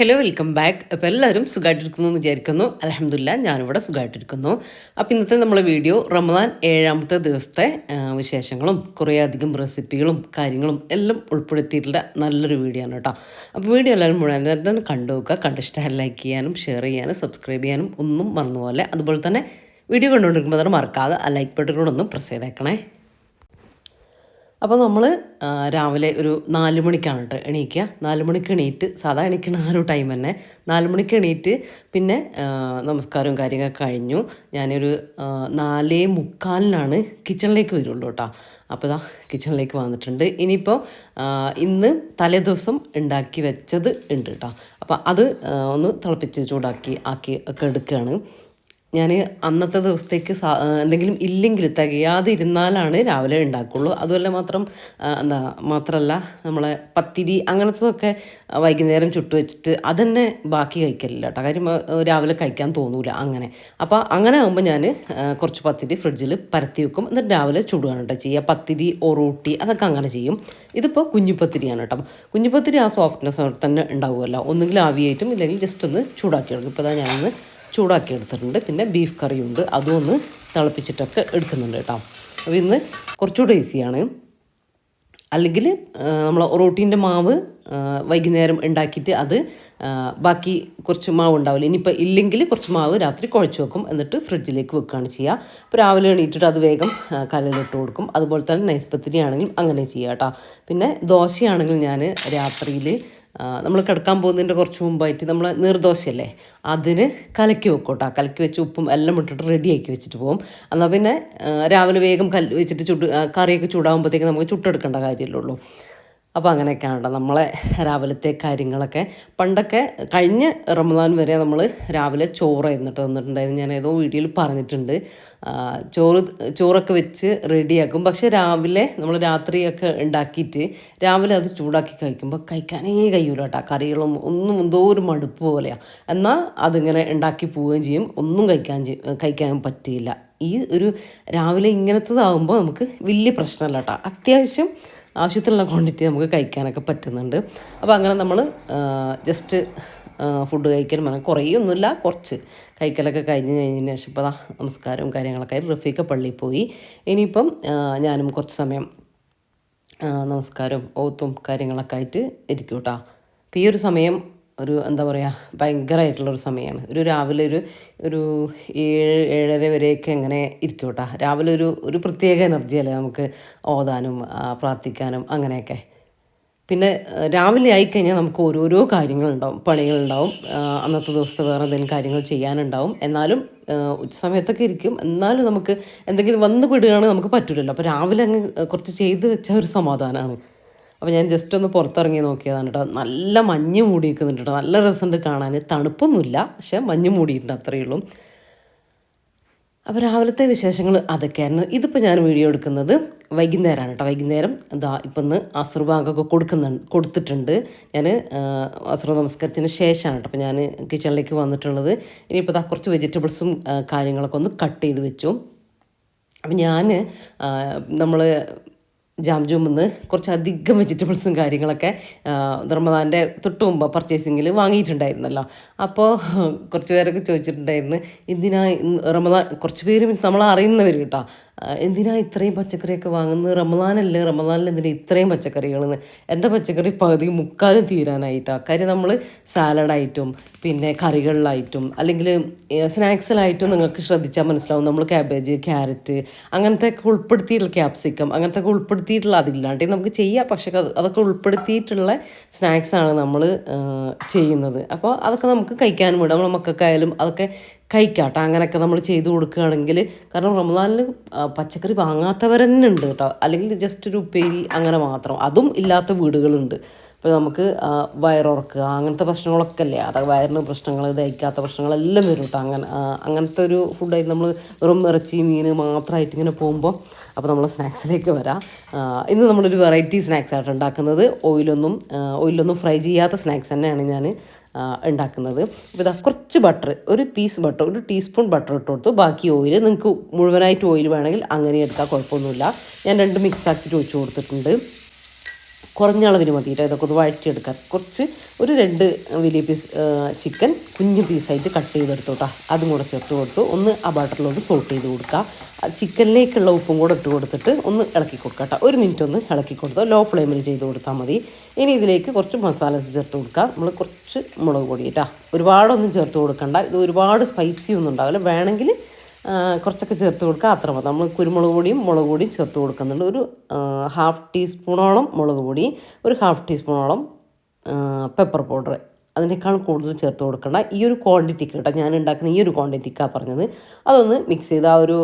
Hello welcome back. അപ്പോൾ എല്ലാവരും സുഖമായിട്ടിരിക്കുന്നു എന്ന് വിചാരിക്കുന്നു. അൽഹംദുലില്ലാ ഞാനിവിടെ സുഖമായിട്ടിരിക്കുന്നു. അപ്പോൾ ഇന്നത്തെ നമ്മളെ വീഡിയോ റമദാൻ 7ാമത്തെ ദിവസത്തെ വിശേഷങ്ങളും കുറേയധികം റെസിപ്പികളും കാര്യങ്ങളും എല്ലാം ഉൾപ്പെടുത്തിയിട്ടുള്ള നല്ലൊരു വീഡിയോ ആണ് കേട്ടോ. അപ്പോൾ വീഡിയോ എല്ലാവരും മുഴുവൻ കണ്ടു നോക്കുക. കണ്ടിഷ്ടം ലൈക്ക് ചെയ്യാനും ഷെയർ ചെയ്യാനും സബ്സ്ക്രൈബ് ചെയ്യാനും ഒന്നും മറന്നുപോലെ. അതുപോലെ തന്നെ വീഡിയോ കണ്ടുകൊണ്ടിരിക്കുമ്പോൾ തന്നെ മറക്കാതെ ആ ലൈക്ക് ബട്ടൺ കൂടെ ഒന്ന് പ്രസ് ചെയ്തേക്കണേ. അപ്പോൾ നമ്മൾ രാവിലെ ഒരു 4 മണിക്കാണ് കേട്ടോ എണീക്കുക. 4 മണിക്ക് എണീറ്റ് സാധാ എണീക്കണ ആ ഒരു ടൈം തന്നെ 4 മണിക്ക് എണീറ്റ് പിന്നെ നമസ്കാരവും കാര്യങ്ങളൊക്കെ കഴിഞ്ഞു. ഞാനൊരു 4:45 കിച്ചണിലേക്ക് വരുള്ളൂ കേട്ടോ. അപ്പോൾ ഇതാ കിച്ചണിലേക്ക് വന്നിട്ടുണ്ട്. ഇനിയിപ്പോൾ ഇന്ന് തലേദിവസം ഉണ്ടാക്കി വെച്ചത് ഉണ്ട് കേട്ടോ. അപ്പോൾ അത് ഒന്ന് തിളപ്പിച്ച് ചൂടാക്കി ഒക്കെ എടുക്കുകയാണ്. ഞാൻ അന്നത്തെ ദിവസത്തേക്ക് എന്തെങ്കിലും ഇല്ലെങ്കിൽ തികയാതെ ഇരുന്നാലാണ് രാവിലെ ഉണ്ടാക്കുള്ളൂ. അതുമല്ല മാത്രമല്ല നമ്മളെ പത്തിരി അങ്ങനത്തതൊക്കെ വൈകുന്നേരം ചുട്ട് വെച്ചിട്ട് അതന്നെ ബാക്കി കഴിക്കലില്ല കേട്ടോ. കാര്യം രാവിലെ കഴിക്കാൻ തോന്നൂല അങ്ങനെ. അപ്പോൾ അങ്ങനെ ആകുമ്പോൾ ഞാൻ കുറച്ച് പത്തിരി ഫ്രിഡ്ജിൽ പരത്തി വെക്കും. എന്നിട്ട് രാവിലെ ചുടുകയാണ് കേട്ടോ ചെയ്യുക. പത്തിരി റൊട്ടി അതൊക്കെ അങ്ങനെ ചെയ്യും. ഇതിപ്പോൾ കുഞ്ഞിപ്പത്തിരിയാണ് കേട്ടോ. കുഞ്ഞിപ്പത്തിരി ആ സോഫ്റ്റ്നെസ് തന്നെ ഉണ്ടാവുമല്ലോ. ഒന്നുകിൽ ആവിയായിട്ടും ഇല്ലെങ്കിൽ ജസ്റ്റ് ഒന്ന് ചൂടാക്കി എടുക്കും. ഇപ്പോൾ ഞാനൊന്ന് ചൂടാക്കി എടുത്തിട്ടുണ്ട്. പിന്നെ ബീഫ് കറിയുണ്ട്, അതും ഒന്ന് തിളപ്പിച്ചിട്ടൊക്കെ എടുക്കുന്നുണ്ട് കേട്ടോ. അപ്പോൾ ഇന്ന് കുറച്ചുകൂടെ ഈസിയാണ്. അല്ലെങ്കിൽ നമ്മൾ റൊട്ടീൻ്റെ മാവ് വൈകുന്നേരം ഉണ്ടാക്കിയിട്ട് അത് ബാക്കി കുറച്ച് മാവ് ഉണ്ടാവില്ല. ഇനിയിപ്പോൾ ഇല്ലെങ്കിൽ കുറച്ച് മാവ് രാത്രി കുഴച്ച് വെക്കും. എന്നിട്ട് ഫ്രിഡ്ജിലേക്ക് വെക്കുകയാണ് ചെയ്യുക. അപ്പോൾ രാവിലെ എണീറ്റിട്ട് അത് വേഗം കല്ലിലിട്ട് കൊടുക്കും. അതുപോലെ തന്നെ നൈസ് പത്തിരി ആണെങ്കിലും അങ്ങനെ ചെയ്യുക കേട്ടോ. പിന്നെ ദോശയാണെങ്കിൽ ഞാൻ രാത്രിയിൽ നമ്മൾ കിടക്കാൻ പോകുന്നതിൻ്റെ കുറച്ച് മുമ്പായിട്ട് നമ്മൾ നീർദോശയല്ലേ അതിന് കലക്കി വെക്കും കേട്ടോ. കലക്കി വെച്ച് ഉപ്പും എല്ലാം ഇട്ടിട്ട് റെഡിയാക്കി വെച്ചിട്ട് പോകും. എന്നാൽ പിന്നെ രാവിലെ വേഗം കല്ല് വെച്ചിട്ട് കറിയൊക്കെ ചൂടാകുമ്പോഴത്തേക്ക് നമുക്ക് ചുട്ടെടുക്കേണ്ട കാര്യമല്ലേ ഉള്ളൂ. അപ്പോൾ അങ്ങനെയൊക്കെയാണ് കേട്ടോ നമ്മളെ രാവിലത്തെ കാര്യങ്ങളൊക്കെ. പണ്ടൊക്കെ കഴിഞ്ഞ റമദാൻ വരെ നമ്മൾ രാവിലെ ചോറായിരുന്നു കേട്ടോ തന്നിട്ടുണ്ടായിരുന്നു. ഞാൻ ഏതോ വീഡിയോയിൽ പറഞ്ഞിട്ടുണ്ട്. ചോറൊക്കെ വെച്ച് റെഡിയാക്കും. പക്ഷേ രാവിലെ നമ്മൾ രാത്രിയൊക്കെ ഉണ്ടാക്കിയിട്ട് രാവിലെ അത് ചൂടാക്കി കഴിക്കുമ്പോൾ കഴിക്കാനേ കഴിയൂല കേട്ടോ. കറികളും ഒന്നും എന്തോ ഒരു മടുപ്പ് പോലെയാണ്. എന്നാൽ അതിങ്ങനെ ഉണ്ടാക്കി പോവുകയും ചെയ്യും. ഒന്നും കഴിക്കാൻ പറ്റിയില്ല. ഈ ഒരു രാവിലെ ഇങ്ങനത്തതാകുമ്പോൾ നമുക്ക് വലിയ പ്രശ്നമല്ല കേട്ടോ. അത്യാവശ്യം ആവശ്യത്തിനുള്ള ക്വാണ്ടിറ്റി നമുക്ക് കഴിക്കാനൊക്കെ പറ്റുന്നുണ്ട്. അപ്പോൾ അങ്ങനെ നമ്മൾ ജസ്റ്റ് ഫുഡ് കഴിക്കലും കുറേയൊന്നുമില്ല, കുറച്ച് കഴിക്കലൊക്കെ കഴിഞ്ഞതിന് ശേഷം ഇപ്പോൾ നമസ്കാരവും കാര്യങ്ങളൊക്കെ ആയി റഫീഖ പള്ളിയിൽ പോയി. ഇനിയിപ്പം ഞാനും കുറച്ച് സമയം നമസ്കാരവും ഓത്തും കാര്യങ്ങളൊക്കെ ആയിട്ട് ഇരിക്കും കേട്ടോ. അപ്പോൾ ഈ ഒരു സമയം ഒരു എന്താ പറയുക ഭയങ്കരമായിട്ടുള്ളൊരു സമയമാണ്. രാവിലെ ഒരു 7-7:30 വരെയൊക്കെ ഇങ്ങനെ ഇരിക്കും കേട്ടോ. രാവിലെ ഒരു പ്രത്യേക എനർജിയല്ലേ നമുക്ക് ഓതാനും പ്രാർത്ഥിക്കാനും അങ്ങനെയൊക്കെ. പിന്നെ രാവിലെ ആയിക്കഴിഞ്ഞാൽ നമുക്ക് ഓരോരോ കാര്യങ്ങളുണ്ടാവും, പണികളുണ്ടാവും. അന്നത്തെ ദിവസത്തെ വേറെ എന്തെങ്കിലും കാര്യങ്ങൾ ചെയ്യാനുണ്ടാവും. എന്നാലും ഉച്ച സമയത്തൊക്കെ ഇരിക്കും. എന്നാലും നമുക്ക് എന്തെങ്കിലും വന്ന് പെടുകയാണെങ്കിൽ നമുക്ക് പറ്റില്ലല്ലോ. അപ്പോൾ രാവിലെ അങ്ങ് കുറച്ച് ചെയ്ത് വെച്ച ഒരു സമാധാനമാണ്. അപ്പോൾ ഞാൻ ജസ്റ്റ് ഒന്ന് പുറത്തിറങ്ങി നോക്കിയതാണ് കേട്ടോ. നല്ല മഞ്ഞ് മൂടി നിൽക്കുന്നുണ്ട് കേട്ടോ. നല്ല രസമുണ്ട് കാണാൻ. തണുപ്പൊന്നുമില്ല, പക്ഷേ മഞ്ഞ് മൂടിയിട്ടുണ്ട്, അത്രയേ ഉള്ളൂ. അപ്പോൾ രാവിലത്തെ വിശേഷങ്ങൾ അതൊക്കെയായിരുന്നു. ഇതിപ്പോൾ ഞാൻ വീഡിയോ എടുക്കുന്നത് വൈകുന്നേരമാണ് കേട്ടോ. വൈകുന്നേരം ഇപ്പം ഇന്ന് അസ്ർ ബാങ്കൊക്കെ കൊടുത്തിട്ടുണ്ട്. ഞാൻ അസ്ർ നമസ്കരിച്ചതിന് ശേഷമാണ് കേട്ടോ അപ്പോൾ ഞാൻ കിച്ചണിലേക്ക് വന്നിട്ടുള്ളത്. ഇനിയിപ്പോൾ കുറച്ച് വെജിറ്റബിൾസും കാര്യങ്ങളൊക്കെ ഒന്ന് കട്ട് ചെയ്ത് വെച്ചു. അപ്പം നമ്മൾ ജാംജൂമിന്ന് കുറച്ചധികം വെജിറ്റബിൾസും കാര്യങ്ങളൊക്കെ റമദാൻ്റെ തൊട്ട് മുമ്പ് പർച്ചേസിങ്ങിൽ വാങ്ങിയിട്ടുണ്ടായിരുന്നല്ലോ. അപ്പോൾ കുറച്ച് പേരൊക്കെ ചോദിച്ചിട്ടുണ്ടായിരുന്നു എന്തിനാ റമദാൻ, കുറച്ച് പേര് മീൻസ് നമ്മൾ അറിയുന്നവർ കേട്ടോ, എന്തിനാ ഇത്രയും പച്ചക്കറിയൊക്കെ വാങ്ങുന്നത്, റമദാനിൽ എന്തിനാ ഇത്രയും പച്ചക്കറികളെന്ന്. എൻ്റെ പച്ചക്കറി പകുതി മുക്കാലും തീരാനായിട്ടാണ്. കാര്യം നമ്മൾ സാലഡായിട്ടും പിന്നെ കറികളിലായിട്ടും അല്ലെങ്കിൽ സ്നാക്സിലായിട്ടും നിങ്ങൾക്ക് ശ്രദ്ധിച്ചാൽ മനസ്സിലാവും. നമ്മൾ ക്യാബേജ്, ക്യാരറ്റ് അങ്ങനത്തെ ഒക്കെ ഉൾപ്പെടുത്തിയിട്ടുള്ള ക്യാപ്സിക്കം അങ്ങനത്തെ ഒക്കെ ഉൾപ്പെടുത്തിയിട്ടുള്ള അതില്ലാണ്ട് നമുക്ക് ചെയ്യാം. പക്ഷേ അതൊക്കെ ഉൾപ്പെടുത്തിയിട്ടുള്ള സ്നാക്സാണ് നമ്മൾ ചെയ്യുന്നത്. അപ്പോൾ അതൊക്കെ നമുക്ക് കഴിക്കാനും വിടാം. നമ്മളെ മക്കൾക്കായാലും അതൊക്കെ കഴിക്കാട്ടോ. അങ്ങനെയൊക്കെ നമ്മൾ ചെയ്ത് കൊടുക്കുകയാണെങ്കിൽ. കാരണം റമദാനിൽ പച്ചക്കറി വാങ്ങാത്തവർ തന്നെ ഉണ്ട് കേട്ടോ. അല്ലെങ്കിൽ ജസ്റ്റ് ഒരു ഉപ്പേരി അങ്ങനെ മാത്രം, അതും ഇല്ലാത്ത വീടുകളുണ്ട്. അപ്പോൾ നമുക്ക് വയറുറക്കുക അങ്ങനത്തെ പ്രശ്നങ്ങളൊക്കെ അല്ലേ, അതൊക്കെ വയറിന് പ്രശ്നങ്ങൾ, ദഹിക്കാത്ത പ്രശ്നങ്ങളെല്ലാം വരും കേട്ടോ. അങ്ങനത്തെ ഒരു ഫുഡായിട്ട് നമ്മൾ വെറും ഇറച്ചി മീൻ മാത്രമായിട്ട് ഇങ്ങനെ പോകുമ്പോൾ. അപ്പോൾ നമ്മൾ സ്നാക്സിലേക്ക് വരാം. ഇന്ന് നമ്മളൊരു വെറൈറ്റി സ്നാക്സ് ആയിട്ട് ഉണ്ടാക്കുന്നത്. ഓയിലൊന്നും ഫ്രൈ ചെയ്യാത്ത സ്നാക്സ് തന്നെയാണ് ഞാൻ ഉണ്ടാക്കുന്നത്. അപ്പോൾ കുറച്ച് ബട്ടർ, ഒരു പീസ് ബട്ടർ, ഒരു ടീസ്പൂൺ ബട്ടർ ഇട്ട് കൊടുത്തു. ബാക്കി ഓയിൽ നിങ്ങൾക്ക് മുഴുവനായിട്ട് ഓയിൽ വേണമെങ്കിൽ അങ്ങനെ എടുക്കാം, കുഴപ്പമൊന്നുമില്ല. ഞാൻ 2 മിക്സ് ആക്കിയിട്ട് ഒഴിച്ച് കൊടുത്തിട്ടുണ്ട്. കുറഞ്ഞ അളവിന് മതിയിട്ട് ഇതൊക്കെ ഒന്ന് വഴറ്റിയെടുക്കാം. കുറച്ച് ഒരു 2 വലിയ പീസ് ചിക്കൻ കുഞ്ഞു പീസായിട്ട് കട്ട് ചെയ്തെടുത്തു കേട്ടോ. അതും കൂടെ ചേർത്ത് കൊടുത്തു. ഒന്ന് ആ ബട്ടറിലൊന്ന് സോട്ട് ചെയ്ത് കൊടുക്കുക. ചിക്കനിലേക്കുള്ള ഉപ്പും കൂടെ ഇട്ട് കൊടുത്തിട്ട് ഒന്ന് ഇളക്കി കൊടുക്കുക കേട്ടോ. 1 മിനിറ്റ് ഒന്ന് ഇളക്കി കൊടുത്തോ. ലോ ഫ്ലെയിമിൽ ചെയ്ത് കൊടുത്താൽ മതി. ഇനി ഇതിലേക്ക് കുറച്ച് മസാലസ് ചേർത്ത് കൊടുക്കുക. നമ്മൾ കുറച്ച് മുളക് പൊടി കേട്ടോ. ഒരുപാടൊന്നും ചേർത്ത് കൊടുക്കണ്ട. ഇത് ഒരുപാട് സ്പൈസി ഒന്നും ഉണ്ടാവില്ല. വേണമെങ്കിൽ കുറച്ചൊക്കെ ചേർത്ത് കൊടുക്കുക, അത്ര മതി. നമ്മൾ കുരുമുളക് പൊടിയും മുളക് പൊടിയും ചേർത്ത് കൊടുക്കുന്നുണ്ട്. ഒരു 1/2 ടീസ്പൂണോളം മുളക് പൊടി, ഒരു 1/2 ടീസ്പൂണോളം പെപ്പർ പൗഡർ, അതിനേക്കാളും കൂടുതൽ ചേർത്ത് കൊടുക്കേണ്ട. ഈ ഒരു ക്വാണ്ടിറ്റിക്ക് കേട്ടോ, ഞാൻ ഉണ്ടാക്കുന്ന ഈ ഒരു ക്വാണ്ടിറ്റിക്കാണ് പറഞ്ഞത്. അതൊന്ന് മിക്സ് ചെയ്ത് ആ ഒരു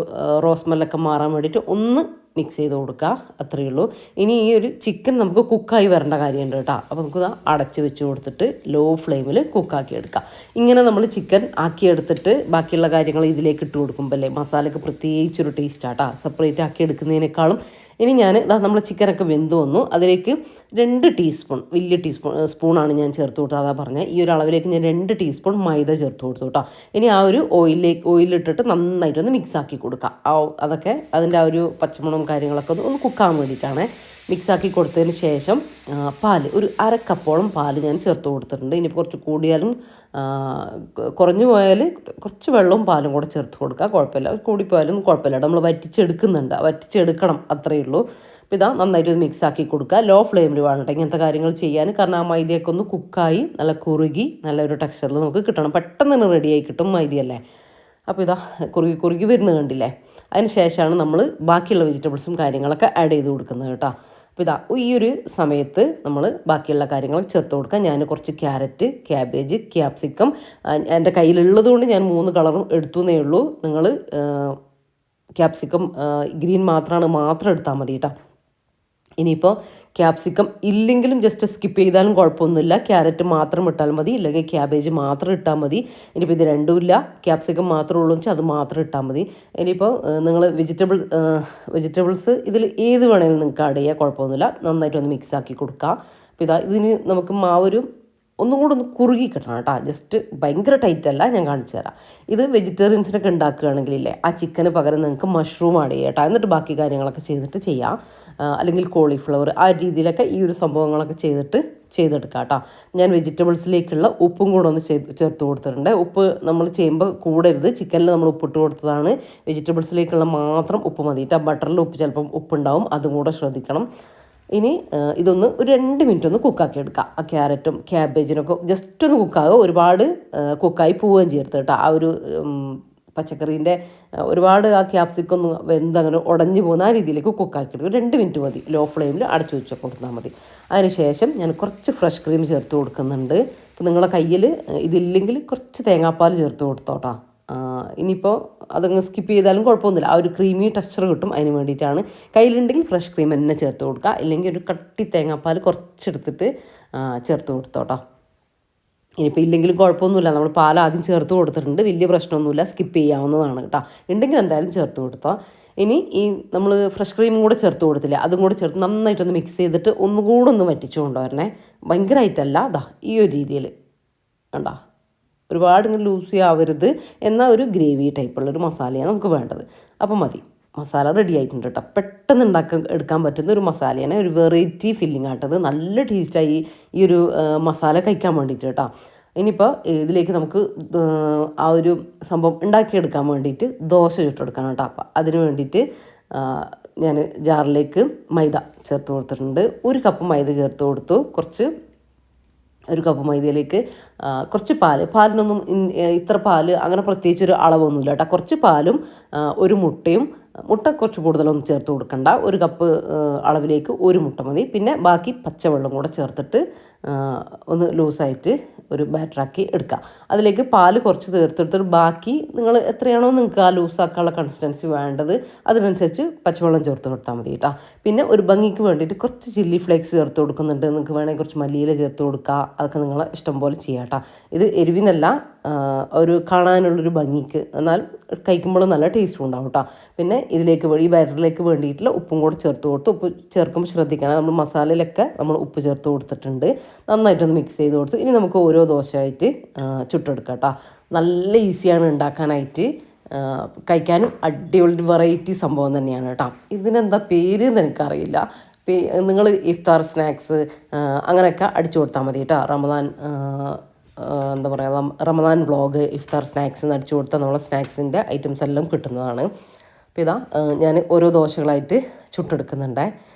റോസ്മെല്ലൊക്കെ മാറാൻ വേണ്ടിയിട്ട് ഒന്ന് മിക്സ് ചെയ്ത് കൊടുക്കുക, അത്രയേ ഉള്ളൂ. ഇനി ഈ ഒരു ചിക്കൻ നമുക്ക് കുക്കായി വരേണ്ട കാര്യമുണ്ട് കേട്ടോ. അപ്പോൾ നമുക്ക് അടച്ച് വെച്ച് കൊടുത്തിട്ട് ലോ ഫ്ലെയിമിൽ കുക്കാക്കി എടുക്കാം. ഇങ്ങനെ നമ്മൾ ചിക്കൻ ആക്കിയെടുത്തിട്ട് ബാക്കിയുള്ള കാര്യങ്ങൾ ഇതിലേക്ക് ഇട്ട് കൊടുക്കുമ്പോൾ അല്ലേ മസാലയ്ക്ക് പ്രത്യേകിച്ചൊരു ടേസ്റ്റാട്ടോ, സെപ്പറേറ്റ് ആക്കി എടുക്കുന്നതിനേക്കാളും. ഇനി ഞാൻ നമ്മൾ ചിക്കനൊക്കെ വെന്ത് വന്നു. അതിലേക്ക് 2 ടീസ്പൂൺ വലിയ സ്പൂണാണ് ഞാൻ ചേർത്ത് കൊടുത്തത്. അതാ പറഞ്ഞത്, ഈ ഒരു അളവിലേക്ക് ഞാൻ 2 ടീസ്പൂൺ മൈദ ചേർത്ത് കൊടുത്തു കേട്ടോ. ഇനി ആ ഒരു ഓയിലിട്ടിട്ട് നന്നായിട്ടൊന്ന് മിക്സ് ആക്കി കൊടുക്കാം. അതൊക്കെ അതിൻ്റെ ആ ഒരു പച്ചമുളകും കാര്യങ്ങളൊക്കെ ഒന്ന് കുക്കാൻ വേണ്ടിയിട്ടാണ്. മിക്സാക്കി കൊടുത്തതിന് ശേഷം പാല്, ഒരു 1/2 കപ്പോളം പാല് ഞാൻ ചേർത്ത് കൊടുത്തിട്ടുണ്ട്. ഇനിയിപ്പോൾ കുറച്ച് കൂടിയാലും കുറഞ്ഞു പോയാൽ കുറച്ച് വെള്ളവും പാലും കൂടെ ചേർത്ത് കൊടുക്കുക, കുഴപ്പമില്ല. കൂടിപ്പോയാലും കുഴപ്പമില്ല. നമ്മൾ വറ്റിച്ചെടുക്കണം, അത്രയേ ഉള്ളൂ. അപ്പോൾ ഇതാ നന്നായിട്ട് മിക്സാക്കി കൊടുക്കുക. ലോ ഫ്ലെയിമിൽ വേണം ഇങ്ങനത്തെ കാര്യങ്ങൾ ചെയ്യാൻ. കാരണം ആ മൈദയൊക്കെ ഒന്ന് കുക്കായി നല്ല കുറുകി നല്ലൊരു ടെക്സ്ചറിൽ നമുക്ക് കിട്ടണം. പെട്ടെന്ന് തന്നെ റെഡിയായി കിട്ടും മൈദയല്ലേ. അപ്പോൾ ഇതാ കുറുകി വരുന്നത് കണ്ടില്ലേ. അതിന് ശേഷമാണ് നമ്മൾ ബാക്കിയുള്ള വെജിറ്റബിൾസും കാര്യങ്ങളൊക്കെ ആഡ് ചെയ്ത് കൊടുക്കുന്നത് കേട്ടോ. അപ്പോൾ ഇതാ ഈ ഒരു സമയത്ത് നമ്മൾ ബാക്കിയുള്ള കാര്യങ്ങൾ ചേർത്ത് കൊടുക്കാം. ഞാൻ കുറച്ച് ക്യാരറ്റ്, ക്യാബേജ്, ക്യാപ്സിക്കം എൻ്റെ കയ്യിലുള്ളത് കൊണ്ട് ഞാൻ 3 കളറും എടുത്തുവെന്നേ ഉള്ളൂ. നിങ്ങൾ ക്യാപ്സിക്കം ഗ്രീൻ മാത്രം എടുത്താൽ മതി കേട്ടോ. ഇനിയിപ്പോൾ ക്യാപ്സിക്കം ഇല്ലെങ്കിലും ജസ്റ്റ് സ്കിപ്പ് ചെയ്താലും കുഴപ്പമൊന്നുമില്ല. ക്യാരറ്റ് മാത്രം ഇട്ടാൽ മതി, ഇല്ലെങ്കിൽ ക്യാബേജ് മാത്രം ഇട്ടാൽ മതി. ഇനിയിപ്പോൾ ഇത് രണ്ടുമില്ല, ക്യാപ്സിക്കം മാത്രമേ ഉള്ളൂ വെച്ചാൽ അത് മാത്രം ഇട്ടാൽ മതി. ഇനിയിപ്പോൾ നിങ്ങൾ വെജിറ്റബിൾസ് ഇതിൽ ഏത് വേണമെങ്കിലും നിങ്ങൾക്ക് ആഡ് ചെയ്യുക, കുഴപ്പമൊന്നുമില്ല. നന്നായിട്ടൊന്ന് മിക്സ് ആക്കി കൊടുക്കുക. അപ്പോൾ ഇതിന് നമുക്ക് മാവൊരു ഒന്നും കൂടെ ഒന്ന് കുറുകി കിട്ടണം കേട്ടോ. ജസ്റ്റ് ഭയങ്കര ടൈറ്റ് അല്ല, ഞാൻ കാണിച്ചു തരാം. ഇത് വെജിറ്റേറിയൻസിനൊക്കെ ഉണ്ടാക്കുകയാണെങ്കിലില്ലേ ആ ചിക്കന് പകരം നിങ്ങൾക്ക് മഷ്റൂം ആഡ് ചെയ്യാം കേട്ടോ. എന്നിട്ട് ബാക്കി കാര്യങ്ങളൊക്കെ ചെയ്തിട്ട് ചെയ്യാം. അല്ലെങ്കിൽ കോളിഫ്ലവർ, ആ രീതിയിലൊക്കെ ഈ ഒരു സംഭവങ്ങളൊക്കെ ചെയ്തെടുക്കാം കേട്ടോ. ഞാൻ വെജിറ്റബിൾസിലേക്കുള്ള ഉപ്പും കൂടെ ഒന്ന് ചേർത്ത് കൊടുത്തിട്ടുണ്ട്. ഉപ്പ് നമ്മൾ ചെയ്യുമ്പോൾ കൂടരുത്. ചിക്കനിൽ നമ്മൾ ഉപ്പിട്ട് കൊടുത്തതാണ്. വെജിറ്റബിൾസിലേക്കുള്ള മാത്രം ഉപ്പ് മതി കേട്ടോ. ബട്ടറിൽ ചിലപ്പം ഉപ്പുണ്ടാവും, അതും കൂടെ ശ്രദ്ധിക്കണം. ഇനി ഇതൊന്ന് ഒരു 2 മിനിറ്റ് ഒന്ന് കുക്കാക്കി എടുക്കാം. ആ ക്യാരറ്റും ക്യാബേജിനൊക്കെ ജസ്റ്റ് ഒന്ന് കുക്കാകുക, ഒരുപാട് കുക്കായി പോവുകയും ചെയ്യരുത് കേട്ടോ. ആ ഒരു പച്ചക്കറീൻ്റെ ഒരുപാട് ആ ക്യാപ്സിക്കം ഒന്ന് വെന്തങ്ങനെ ഉടഞ്ഞു പോകുന്ന ആ രീതിയിലേക്ക് കുക്കാക്കി എടുക്കും. 2 മിനിറ്റ് മതി. ലോ ഫ്ലെയിമിൽ അടച്ചു വെച്ച് കൊടുത്താൽ മതി. അതിന് ശേഷം ഞാൻ കുറച്ച് ഫ്രഷ് ക്രീം ചേർത്ത് കൊടുക്കുന്നുണ്ട്. ഇപ്പോൾ നിങ്ങളെ കയ്യിൽ ഇതില്ലെങ്കിൽ കുറച്ച് തേങ്ങാപ്പാൽ ചേർത്ത് കൊടുത്തോട്ടോ. ഇനിയിപ്പോൾ അതങ്ങ് സ്കിപ്പ് ചെയ്താലും കുഴപ്പമൊന്നുമില്ല. ആ ഒരു ക്രീമി ടെക്സ്ചർ കിട്ടും, അതിന് വേണ്ടിയിട്ടാണ്. കയ്യിലുണ്ടെങ്കിൽ ഫ്രഷ് ക്രീം തന്നെ ചേർത്ത് കൊടുക്കുക, ഇല്ലെങ്കിൽ ഒരു കട്ടി തേങ്ങാപ്പാൽ കുറച്ചെടുത്തിട്ട് ചേർത്ത് കൊടുത്തോട്ടോ. ഇനിയിപ്പോൾ ഇല്ലെങ്കിലും കുഴപ്പമൊന്നുമില്ല, നമ്മൾ പാൽ ആദ്യം ചേർത്ത് കൊടുത്തിട്ടുണ്ട്, വലിയ പ്രശ്നമൊന്നുമില്ല, സ്കിപ്പ് ചെയ്യാവുന്നതാണ് കേട്ടോ. ഉണ്ടെങ്കിൽ എന്തായാലും ചേർത്ത് കൊടുത്തോ. ഇനി ഈ നമ്മൾ ഫ്രഷ് ക്രീമും കൂടെ ചേർത്ത് കൊടുത്തില്ലേ, അതും കൂടെ ചേർത്ത് നന്നായിട്ടൊന്ന് മിക്സ് ചെയ്തിട്ട് ഒന്നുകൂടെ ഒന്ന് വറ്റിച്ചു കൊണ്ടുവരണേ. ഭയങ്കരമായിട്ടല്ല, അതാ ഈ ഒരു രീതിയിൽ കണ്ടോ. ഒരുപാട് ഇങ്ങനെ ലൂസി ആവരുത്, എന്നാൽ ഒരു ഗ്രേവി ടൈപ്പുള്ളൊരു മസാലയാണ് നമുക്ക് വേണ്ടത്. അപ്പോൾ മതി, മസാല റെഡി ആയിട്ടുണ്ട് കേട്ടോ. പെട്ടെന്ന് എടുക്കാൻ പറ്റുന്ന ഒരു മസാലയാണ്, ഒരു വെറൈറ്റി ഫില്ലിംഗ് ആട്ടത്. നല്ല ടേസ്റ്റായി ഈ ഒരു മസാല കഴിക്കാൻ വേണ്ടിയിട്ട് കേട്ടോ. ഇനിയിപ്പോൾ ഇതിലേക്ക് നമുക്ക് ആ ഒരു സംഭവം ഉണ്ടാക്കിയെടുക്കാൻ വേണ്ടിയിട്ട് ദോശ ചുട്ടെടുക്കണം കേട്ടോ. അപ്പം അതിന് വേണ്ടിയിട്ട് ഞാൻ ജാറിലേക്ക് മൈദ ചേർത്ത് കൊടുത്തിട്ടുണ്ട്. 1 കപ്പ് മൈദ ചേർത്ത് കൊടുത്തു. 1 കപ്പ് മൈദയിലേക്ക് കുറച്ച് പാലിനൊന്നും ഇത്ര പാല് അങ്ങനെ പ്രത്യേകിച്ചൊരു അളവൊന്നുമില്ല കേട്ടോ. കുറച്ച് പാലും 1 മുട്ടയും, മുട്ട കുറച്ച് കൂടുതലൊന്നും ചേർത്ത് കൊടുക്കണ്ട. 1 കപ്പ് അളവിലേക്ക് 1 മുട്ട മതി. പിന്നെ ബാക്കി പച്ചവെള്ളം കൂടെ ചേർത്തിട്ട് ഒന്ന് ലൂസായിട്ട് ഒരു ബാറ്ററാക്കി എടുക്കുക. അതിലേക്ക് പാല് കുറച്ച് ചേർത്തെടുത്തിട്ട് ബാക്കി നിങ്ങൾ എത്രയാണോ നിങ്ങൾക്ക് ആ ലൂസാക്കാനുള്ള കൺസിസ്റ്റൻസി വേണ്ടത് അതിനനുസരിച്ച് പച്ചവെള്ളം ചേർത്ത് കൊടുത്താൽ മതി കേട്ടോ. പിന്നെ ഒരു ഭംഗിക്ക് വേണ്ടിയിട്ട് കുറച്ച് ചില്ലി ഫ്ലേക്സ് ചേർത്ത് കൊടുക്കുന്നുണ്ട്. നിങ്ങൾക്ക് വേണമെങ്കിൽ കുറച്ച് മല്ലിയില ചേർത്ത് കൊടുക്കുക, അതൊക്കെ നിങ്ങളെ ഇഷ്ടം പോലെ ചെയ്യാം കേട്ടോ. ഇത് എരിവിനല്ല, ഒരു കാണാനുള്ളൊരു ഭംഗിക്ക്, എന്നാൽ കഴിക്കുമ്പോഴും നല്ല ടേസ്റ്റും ഉണ്ടാവും കേട്ടോ. പിന്നെ ഇതിലേക്ക് ഈ ബാറ്ററിലേക്ക് വേണ്ടിയിട്ടുള്ള ഉപ്പും കൂടെ ചേർത്ത് കൊടുത്ത്, ഉപ്പ് ചേർക്കുമ്പോൾ ശ്രദ്ധിക്കണം, നമ്മൾ മസാലയിലൊക്കെ നമ്മൾ ഉപ്പ് ചേർത്ത് കൊടുത്തിട്ടുണ്ട്. നന്നായിട്ടൊന്ന് മിക്സ് ചെയ്ത് കൊടുത്ത് ഇനി നമുക്ക് ഓരോ ദോശയായിട്ട് ചുട്ടെടുക്കാം കേട്ടോ. നല്ല ഈസിയാണ് ഉണ്ടാക്കാനായിട്ട്, കഴിക്കാനും അടിപൊളി വെറൈറ്റി സംഭവം തന്നെയാണ് കേട്ടോ. ഇതിനെന്താ പേര് എന്ന് എനിക്കറിയില്ല. നിങ്ങൾ ഇഫ്താർ സ്നാക്സ് അങ്ങനെയൊക്കെ അടിച്ചു കൊടുത്താൽ മതി കേട്ടോ. എന്താ പറയുക, റമദാൻ വ്ളോഗ് ഇഫ്താർ സ്നാക്സ് എന്ന് അടിച്ചു കൊടുത്താൽ നമ്മളെ സ്നാക്സിൻ്റെ ഐറ്റംസ് എല്ലാം കിട്ടുന്നതാണ്. അപ്പോൾ ഇതാ ഞാൻ ഓരോ ദോശകളായിട്ട് ചുട്ടെടുക്കുന്നുണ്ട്.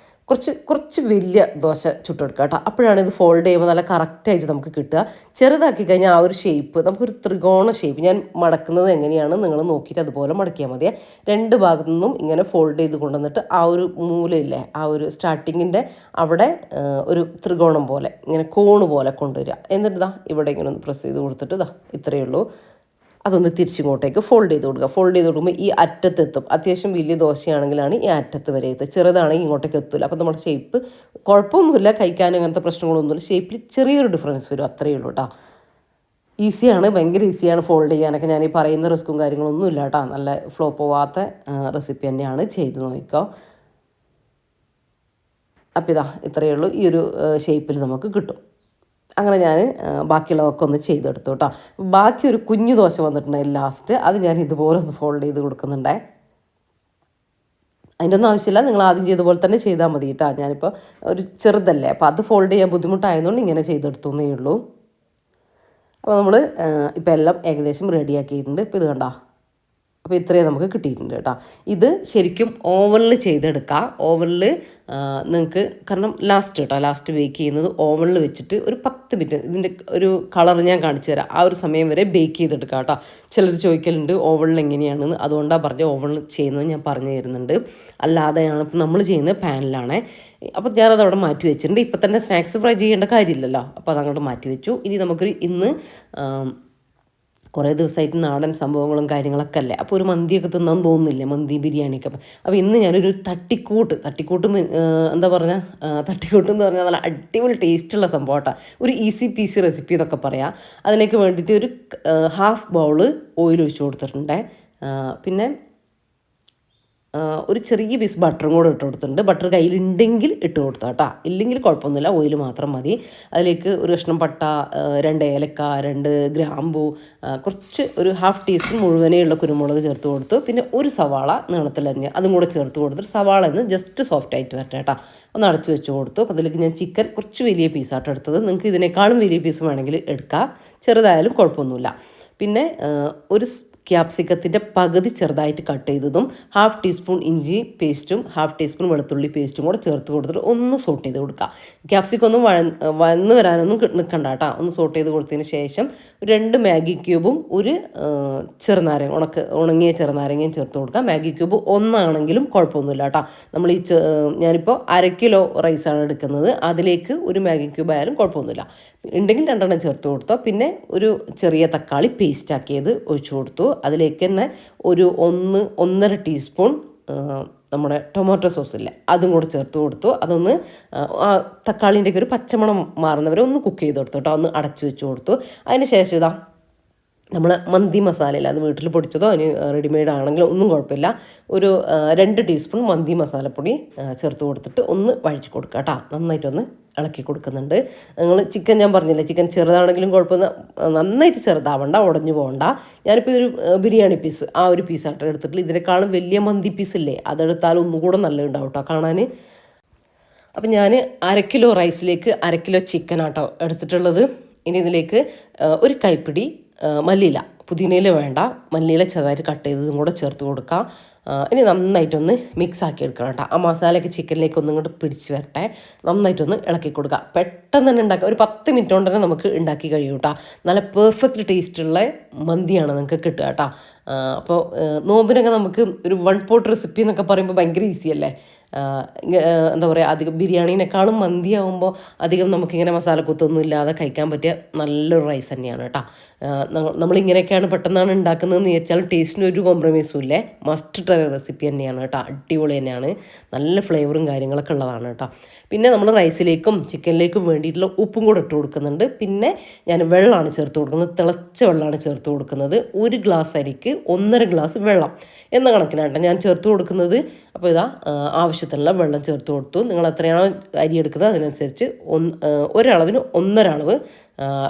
കുറച്ച് കുറച്ച് വലിയ ദോശ ചുട്ടെടുക്കുക കേട്ടോ. അപ്പോഴാണ് ഇത് ഫോൾഡ് ചെയ്യുമ്പോൾ നല്ല കറക്റ്റായിട്ട് നമുക്ക് കിട്ടുക. ചെറുതാക്കി കഴിഞ്ഞാൽ ആ ഒരു ഷേപ്പ് നമുക്കൊരു ത്രികോണ ഷേപ്പ്, ഞാൻ മടക്കുന്നത് എങ്ങനെയാണ് നിങ്ങൾ നോക്കിയിട്ട് അതുപോലെ മടക്കിയാൽ മതിയെ. രണ്ട് ഭാഗത്തു നിന്നും ഇങ്ങനെ ഫോൾഡ് ചെയ്ത് കൊണ്ടുവന്നിട്ട് ആ ഒരു മൂലയില്ലേ, ആ ഒരു സ്റ്റാർട്ടിങ്ങിൻ്റെ അവിടെ ഒരു ത്രികോണം പോലെ ഇങ്ങനെ കോണ് പോലെ കൊണ്ടുവരിക. എന്നിട്ട് ഇതാ ഇവിടെ ഇങ്ങനെ ഒന്ന് പ്രസ് ചെയ്ത് കൊടുത്തിട്ട് ഇതാ ഇത്രയേ ഉള്ളൂ. അതൊന്ന് തിരിച്ചിങ്ങോട്ടേക്ക് ഫോൾഡ് ചെയ്ത് കൊടുക്കുക. ഫോൾഡ് ചെയ്ത് കൊടുക്കുമ്പോൾ ഈ അറ്റത്തെത്തും. അത്യാവശ്യം വലിയ ദോശയാണെങ്കിലാണ് ഈ അറ്റത്ത് വരെ എത്തുക, ചെറുതാണെങ്കിൽ ഇങ്ങോട്ടേക്ക് എത്തില്ല. അപ്പോൾ നമ്മുടെ ഷേപ്പ് കുഴപ്പമൊന്നുമില്ല, കഴിക്കാൻ അങ്ങനത്തെ പ്രശ്നങ്ങളൊന്നുമില്ല. ഷേപ്പിൽ ചെറിയൊരു ഡിഫറൻസ് വരും, അത്രയേ ഉള്ളൂ കേട്ടോ. ഈസിയാണ്, ഭയങ്കര ഈസിയാണ് ഫോൾഡ് ചെയ്യാനൊക്കെ. ഞാൻ ഈ പറയുന്ന റിസ്ക്കും കാര്യങ്ങളൊന്നും ഇല്ല കേട്ടോ. നല്ല ഫ്ലോ പോവാത്ത റെസിപ്പി തന്നെയാണ്, ചെയ്ത് നോക്കിക്കോ. അപ്പോൾ ഇതാ ഇത്രയേ ഉള്ളൂ. ഈ ഒരു ഷേപ്പിൽ നമുക്ക് കിട്ടും. അങ്ങനെ ഞാൻ ബാക്കിയുള്ളതൊക്കെ ഒന്ന് ചെയ്തെടുത്തു കേട്ടോ. ബാക്കി ഒരു കുഞ്ഞു ദോശ വന്നിട്ടുണ്ടായി ലാസ്റ്റ്, അത് ഞാൻ ഇതുപോലെ ഒന്ന് ഫോൾഡ് ചെയ്ത് കൊടുക്കുന്നുണ്ടേ. അതിൻ്റെ ഒന്നും ആവശ്യമില്ല, നിങ്ങൾ ആദ്യം ചെയ്ത പോലെ തന്നെ ചെയ്താൽ മതി കേട്ടോ. ഞാനിപ്പോൾ ഒരു ചെറുതല്ലേ, അപ്പോൾ അത് ഫോൾഡ് ചെയ്യാൻ ബുദ്ധിമുട്ടായതുകൊണ്ട് ഇങ്ങനെ ചെയ്തെടുത്തു എന്നേ ഉള്ളൂ. അപ്പോൾ നമ്മൾ ഇപ്പോൾ എല്ലാം ഏകദേശം റെഡിയാക്കിയിട്ടുണ്ട്. ഇപ്പോൾ ഇത് കണ്ടോ, അപ്പോൾ ഇത്രയും നമുക്ക് കിട്ടിയിട്ടുണ്ട് കേട്ടോ. ഇത് ശരിക്കും ഓവനിൽ ചെയ്തെടുക്കുക. ഓവനിൽ നിങ്ങൾക്ക്, കാരണം ലാസ്റ്റ് ബേക്ക് ചെയ്യുന്നത് ഓവനിൽ വെച്ചിട്ട് ഒരു 10 മിനിറ്റ്, ഇതിൻ്റെ ഒരു കളർ ഞാൻ കാണിച്ചു തരാം, ആ ഒരു സമയം വരെ ബേക്ക് ചെയ്തെടുക്കുക കേട്ടോ. ചിലർ ചോദിക്കലുണ്ട് ഓവനിൽ എങ്ങനെയാണെന്ന്, അതുകൊണ്ടാണ് പറഞ്ഞ ഓവനിൽ ചെയ്യുന്നത് ഞാൻ പറഞ്ഞു തരുന്നുണ്ട്. അല്ലാതെയാണ് ഇപ്പം നമ്മൾ ചെയ്യുന്നത് പാനിലാണ്. അപ്പോൾ ഞാനത് അവിടെ മാറ്റി വെച്ചിട്ടുണ്ട്. ഇപ്പം തന്നെ സ്നാക്സ് ഫ്രൈ ചെയ്യേണ്ട കാര്യമില്ലല്ലോ, അപ്പോൾ അതങ്ങോട്ട് മാറ്റി വെച്ചു. ഇനി നമുക്കൊരു ഇന്ന് കുറേ ദിവസമായിട്ട് നാടൻ സംഭവങ്ങളും കാര്യങ്ങളൊക്കെ അല്ലേ, അപ്പോൾ ഒരു മന്തിയൊക്കെ തിന്നാൻ തോന്നുന്നില്ലേ, മന്തി ബിരിയാണിയൊക്കെ. അപ്പോൾ ഇന്ന് ഞാനൊരു തട്ടിക്കൂട്ട് എന്താ പറഞ്ഞാൽ, തട്ടിക്കൂട്ട് എന്ന് പറഞ്ഞാൽ നല്ല അടിപൊളി ടേസ്റ്റുള്ള സംഭവം കേട്ടോ. ഒരു ഈസി പീസി റെസിപ്പി എന്നൊക്കെ പറയാം. അതിലേക്ക് വേണ്ടിയിട്ട് ഒരു ഹാഫ് ബൗള് ഓയിൽ ഒഴിച്ച് കൊടുത്തിട്ടുണ്ട്. പിന്നെ ഒരു ചെറിയ പീസ് ബട്ടറും കൂടെ ഇട്ട് കൊടുത്തിട്ടുണ്ട്. ബട്ടർ കയ്യിലുണ്ടെങ്കിൽ ഇട്ട് കൊടുത്താൽ കേട്ടോ, ഇല്ലെങ്കിൽ കുഴപ്പമൊന്നുമില്ല, ഓയിൽ മാത്രം മതി. അതിലേക്ക് ഒരു കഷ്ണം പട്ട, 2 ഏലക്ക, 2 ഗ്രാമ്പൂ, കുറച്ച് ഒരു ഹാഫ് ടീസ്പൂൺ മുഴുവനെയുള്ള കുരുമുളക് ചേർത്ത് കൊടുത്തു. പിന്നെ ഒരു സവാള നീളത്തിലരിഞ്ഞ് അതും കൂടെ ചേർത്ത് കൊടുത്തിട്ട് സവാള ഒന്ന് ജസ്റ്റ് സോഫ്റ്റ് ആയിട്ട് വരട്ടെ കേട്ടോ, ഒന്ന് അടച്ച് വെച്ച് കൊടുത്തു. അതിലേക്ക് ഞാൻ ചിക്കൻ കുറച്ച് വലിയ പീസായിട്ട് എടുത്തത്, നിങ്ങൾക്ക് ഇതിനേക്കാളും വലിയ പീസ് വേണമെങ്കിൽ എടുക്കാം, ചെറുതായാലും കുഴപ്പമൊന്നുമില്ല. പിന്നെ ഒരു ക്യാപ്സിക്കത്തിൻ്റെ പകുതി ചെറുതായിട്ട് കട്ട് ചെയ്തതും, ഹാഫ് ടീസ്പൂൺ ഇഞ്ചി പേസ്റ്റും ഹാഫ് ടീസ്പൂൺ വെളുത്തുള്ളി പേസ്റ്റും കൂടെ ചേർത്ത് കൊടുത്തിട്ട് ഒന്ന് സോട്ട് ചെയ്ത് കൊടുക്കുക. ക്യാപ്സിക്കം ഒന്നും വന്ന് വരാനൊന്നും നിൽക്കണ്ട കേട്ടോ. ഒന്ന് സോട്ട് ചെയ്ത് കൊടുത്തതിന് ശേഷം 2 മാഗി ക്യൂബും ഒരു ഉണങ്ങിയ ചെറുനാരങ്ങയും ചേർത്ത് കൊടുക്കുക. മാഗി ക്യൂബ് 1 ആണെങ്കിലും കുഴപ്പമൊന്നുമില്ല കേട്ടോ. നമ്മൾ ഞാനിപ്പോൾ 1/2 കിലോ റൈസാണ് എടുക്കുന്നത്, അതിലേക്ക് ഒരു മാഗി ക്യൂബ് ആയാലും കുഴപ്പമൊന്നുമില്ല, ഉണ്ടെങ്കിൽ 2 ചേർത്ത് കൊടുത്തോ. പിന്നെ ഒരു ചെറിയ തക്കാളി പേസ്റ്റ് ആക്കിയത് ഒഴിച്ചു കൊടുത്തു. അതിലേക്ക് തന്നെ ഒരു 1.5 ടീസ്പൂൺ നമ്മുടെ ടൊമാറ്റോ സോസില്ലേ അതും കൂടെ ചേർത്ത് കൊടുത്തു. അതൊന്ന് തക്കാളീൻ്റെയൊക്കെ ഒരു പച്ചമണം മാറുന്നവരെ ഒന്ന് കുക്ക് ചെയ്ത് കൊടുത്തു കേട്ടോ, ഒന്ന് അടച്ചു വെച്ച് കൊടുത്തു. അതിന് ശേഷം ഇതാ നമ്മൾ മന്തി മസാലയില്ല, അത് വീട്ടിൽ പൊടിച്ചതോ അതിന് റെഡിമെയ്ഡ് ആണെങ്കിലും ഒന്നും കുഴപ്പമില്ല, ഒരു 2 ടീസ്പൂൺ മന്തി മസാലപ്പൊടി ചേർത്ത് കൊടുത്തിട്ട് ഒന്ന് വഴറ്റി കൊടുക്കുക കേട്ടോ. നന്നായിട്ടൊന്ന് ഇളക്കി കൊടുക്കുന്നുണ്ട്. നിങ്ങൾ ചിക്കൻ ഞാൻ പറഞ്ഞില്ലേ, ചിക്കൻ ചെറുതാണെങ്കിലും കുഴപ്പമില്ല, നന്നായിട്ട് ചെറുതാവണ്ട, ഉടഞ്ഞു പോകണ്ട. ഞാനിപ്പോൾ ഇതൊരു ബിരിയാണി പീസ്, ആ ഒരു പീസായിട്ട് എടുത്തിട്ടില്ല, ഇതിനേക്കാളും വലിയ മന്തി പീസില്ലേ അതെടുത്താൽ ഒന്നുകൂടെ നല്ലതുണ്ടാവും കേട്ടോ കാണാൻ. അപ്പം ഞാൻ 1/2 കിലോ റൈസിലേക്ക് 1/2 കിലോ ചിക്കനാട്ടോ എടുത്തിട്ടുള്ളത്. ഇനി ഇതിലേക്ക് ഒരു കൈപ്പിടി മല്ലിയില, പുതിനയില വേണ്ട, മല്ലിയില ചെറുതായിട്ട് കട്ട് ചെയ്തതും കൂടെ ചേർത്ത് കൊടുക്കാം. ഇനി നന്നായിട്ടൊന്ന് മിക്സ് ആക്കി എടുക്കണം കേട്ടോ. ആ മസാലയൊക്കെ ചിക്കനിലേക്ക് ഒന്നും ഇങ്ങോട്ട് പിടിച്ച് വരട്ടെ, നന്നായിട്ടൊന്ന് ഇളക്കി കൊടുക്കുക. പെട്ടെന്ന് തന്നെ ഉണ്ടാക്കുക, ഒരു 10 മിനിറ്റ് കൊണ്ട് തന്നെ നമുക്ക് ഉണ്ടാക്കി കഴിയും കേട്ടോ. നല്ല പെർഫെക്റ്റ് ടേസ്റ്റുള്ള മന്തിയാണ് നിങ്ങൾക്ക് കിട്ടുക കേട്ടോ. അപ്പോൾ നോമ്പിനൊക്കെ നമുക്ക് ഒരു 1 പോട്ട് റെസിപ്പി എന്നൊക്കെ പറയുമ്പോൾ ഭയങ്കര ഈസി അല്ലേ. എന്താ പറയുക, അധികം ബിരിയാണീനേക്കാളും മന്തി ആകുമ്പോൾ അധികം നമുക്കിങ്ങനെ മസാലക്കുത്തൊന്നും ഇല്ലാതെ കഴിക്കാൻ പറ്റിയ നല്ലൊരു റൈസ് തന്നെയാണ് കേട്ടോ. നമ്മളിങ്ങനെയൊക്കെയാണ് പെട്ടെന്നാണ് ഉണ്ടാക്കുന്നതെന്ന് ചോദിച്ചാൽ ടേസ്റ്റിന് ഒരു കോംപ്രമൈസും ഇല്ലേ, മസ്റ്റ് ട്രൈ റെസിപ്പി തന്നെയാണ് കേട്ടോ, അടിപൊളി തന്നെയാണ്, നല്ല ഫ്ലേവറും കാര്യങ്ങളൊക്കെ ഉള്ളതാണ് കേട്ടോ. പിന്നെ നമ്മൾ റൈസിലേക്കും ചിക്കനിലേക്കും വേണ്ടിയിട്ടുള്ള ഉപ്പും കൂടെ ഇട്ട് കൊടുക്കുന്നുണ്ട്. പിന്നെ ഞാൻ വെള്ളമാണ് ചേർത്ത് കൊടുക്കുന്നത്, തിളച്ച വെള്ളമാണ് ചേർത്ത് കൊടുക്കുന്നത്. 1 ഗ്ലാസ് അരിക്ക് 1.5 ഗ്ലാസ് വെള്ളം എന്ന കണക്കിനാണ് ഞാൻ ചേർത്ത് കൊടുക്കുന്നത്. അപ്പോൾ ഇതാ ആവശ്യത്തിനുള്ള വെള്ളം ചേർത്ത് കൊടുത്തു. നിങ്ങൾ എത്രയാണോ അരി എടുക്കുന്നത് അതിനനുസരിച്ച് ഒരളവിന് 1.5 അളവ്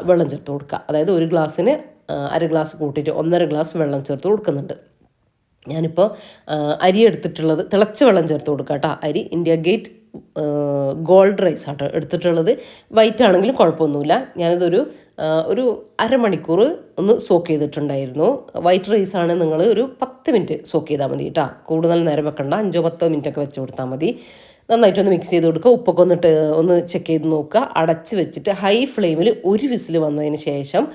വെള്ളം ചേർത്ത് കൊടുക്കുക. അതായത് 1 ഗ്ലാസ്സിന് 1/2 ഗ്ലാസ് കൂട്ടിയിട്ട് 1.5 ഗ്ലാസ് വെള്ളം ചേർത്ത് കൊടുക്കുന്നുണ്ട്. ഞാനിപ്പോൾ അരി എടുത്തിട്ടുള്ളത് തിളച്ച വെള്ളം ചേർത്ത് കൊടുക്കുക കേട്ടോ. അരി ഇന്ത്യ ഗേറ്റ് ഗോൾഡ് റൈസ് ആട്ടോ എടുത്തിട്ടുള്ളത്. വൈറ്റ് ആണെങ്കിലും കുഴപ്പമൊന്നുമില്ല. ഞാനിതൊരു ഒരു അരമണിക്കൂർ ഒന്ന് സോക്ക് ചെയ്തിട്ടുണ്ടായിരുന്നു. വൈറ്റ് റൈസാണ് നിങ്ങൾ ഒരു 10 മിനിറ്റ് സോക്ക് ചെയ്താൽ മതി കേട്ടോ. കൂടുതൽ നേരം വെക്കണ്ട, 5-10 മിനിറ്റൊക്കെ വെച്ച് കൊടുത്താൽ മതി. നന്നായിട്ടൊന്ന് മിക്സ് ചെയ്ത് കൊടുക്കുക. ഉപ്പൊക്കെ ഒന്ന് ചെക്ക് ചെയ്ത് നോക്കുക. അടച്ച് വെച്ചിട്ട് ഹൈ ഫ്ലെയിമിൽ ഒരു വിസിൽ വന്നതിന് ശേഷം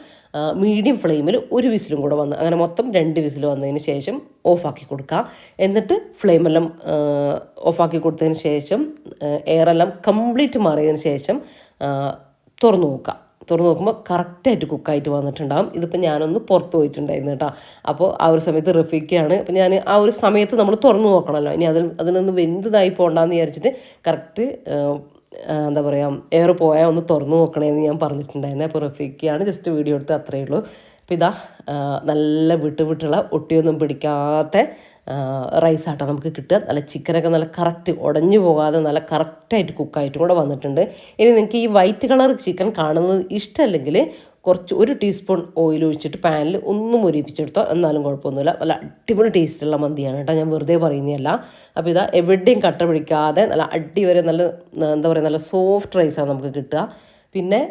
മീഡിയം ഫ്ലെയിമിൽ ഒരു വിസിലും കൂടെ വന്ന് അങ്ങനെ മൊത്തം 2 വിസിൽ വന്നതിന് ശേഷം ഓഫാക്കി കൊടുക്കുക. എന്നിട്ട് ഫ്ലെയിമെല്ലാം ഓഫാക്കി കൊടുത്തതിന് ശേഷം എയറെല്ലാം കംപ്ലീറ്റ് മാറിയതിന് ശേഷം തുറന്നു നോക്കുക. തുറന്ന് നോക്കുമ്പോൾ കറക്റ്റായിട്ട് കുക്കായിട്ട് വന്നിട്ടുണ്ടാകും. ഇതിപ്പോൾ ഞാനൊന്ന് പുറത്ത് പോയിട്ടുണ്ടായിരുന്നു കേട്ടോ. അപ്പോൾ ആ ഒരു സമയത്ത് റഫീഖയാണ്. അപ്പോൾ ഞാൻ ആ ഒരു സമയത്ത് നമ്മൾ തുറന്നു നോക്കണമല്ലോ. ഇനി അതിൽ നിന്ന് വെന്തതായി പോകണ്ടെന്ന് വിചാരിച്ചിട്ട് കറക്റ്റ് എന്താ പറയുക എയർ പോയാൽ ഒന്ന് തുറന്നു നോക്കണേന്ന് ഞാൻ പറഞ്ഞിട്ടുണ്ടായിരുന്നു. അപ്പോൾ റഫീഖയാണ് ജസ്റ്റ് വീഡിയോ എടുത്ത് അത്രയേ ഉള്ളൂ. അപ്പോൾ ഇതാ നല്ല വിട്ടുള്ള ഒട്ടിയൊന്നും പിടിക്കാത്ത റൈസാട്ടോ നമുക്ക് കിട്ടുക. നല്ല ചിക്കനൊക്കെ നല്ല കറക്റ്റ് ഉടഞ്ഞു പോകാതെ നല്ല കറക്റ്റായിട്ട് കുക്കായിട്ടും കൂടെ വന്നിട്ടുണ്ട്. ഇനി നിങ്ങൾക്ക് ഈ വൈറ്റ് കളർ ചിക്കൻ കാണുന്നത് ഇഷ്ടമല്ലെങ്കിൽ കുറച്ച് 1 ടീസ്പൂൺ ഓയിൽ ഒഴിച്ചിട്ട് പാനിൽ ഒന്ന് മൊരിപ്പിച്ചെടുത്തോ, എന്നാലും കുഴപ്പമൊന്നുമില്ല. നല്ല അടിപൊളി ടേസ്റ്റുള്ള മന്തിയാണ് കേട്ടോ, ഞാൻ വെറുതെ പറയുന്നതല്ല. അപ്പോൾ ഇതാ എവിടെയും കട്ട പിടിക്കാതെ നല്ല അടിവരെ നല്ല എന്താ പറയുക നല്ല സോഫ്റ്റ് റൈസാണ് നമുക്ക് കിട്ടുക. പിന്നെ